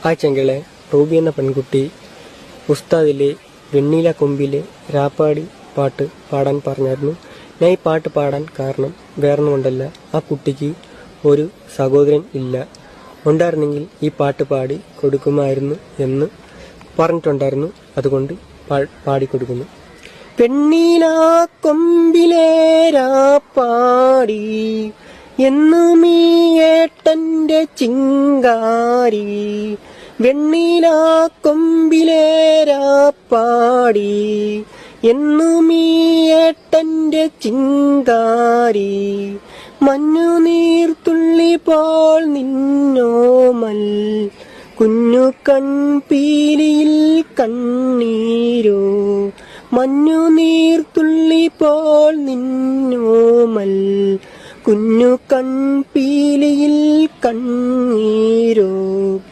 ആ ചെങ്കളെ റൂബി എന്ന പെൺകുട്ടി ഉസ്താദിലെ വെണ്ണീല കൊമ്പിലെ രാപ്പാടി പാട്ട് പാടാൻ പറഞ്ഞായിരുന്നു. ഞാൻ ഈ പാട്ട് പാടാൻ കാരണം വേറൊന്നും കൊണ്ടല്ല, ആ കുട്ടിക്ക് ഒരു സഹോദരൻ ഇല്ല. ഉണ്ടായിരുന്നെങ്കിൽ ഈ പാട്ട് പാടി കൊടുക്കുമായിരുന്നു എന്ന് പറഞ്ഞിട്ടുണ്ടായിരുന്നു. അതുകൊണ്ട് പാടിക്കൊടുക്കുന്നു. വെണ്ണീല കൊമ്പിലെ രാപ്പാടി എന്നും ഈ ഏട്ടന്റെ ചിങ്കാരി, വെണ്ണീല കൊമ്പിലെ രാപ്പാടി എന്നും ഈ ഏട്ടന്റെ ചിങ്കാരി, മഞ്ഞുനീർത്തുള്ളി പോൽ നിന്നോമൽ കുഞ്ഞു കൺപീലിയിൽ കണ്ണീരോ, മഞ്ഞുനീർത്തുള്ളി പോൽ നിന്നോമൽ കുഞ്ഞു കൺപീലിയിൽ കണ്ണീരോ.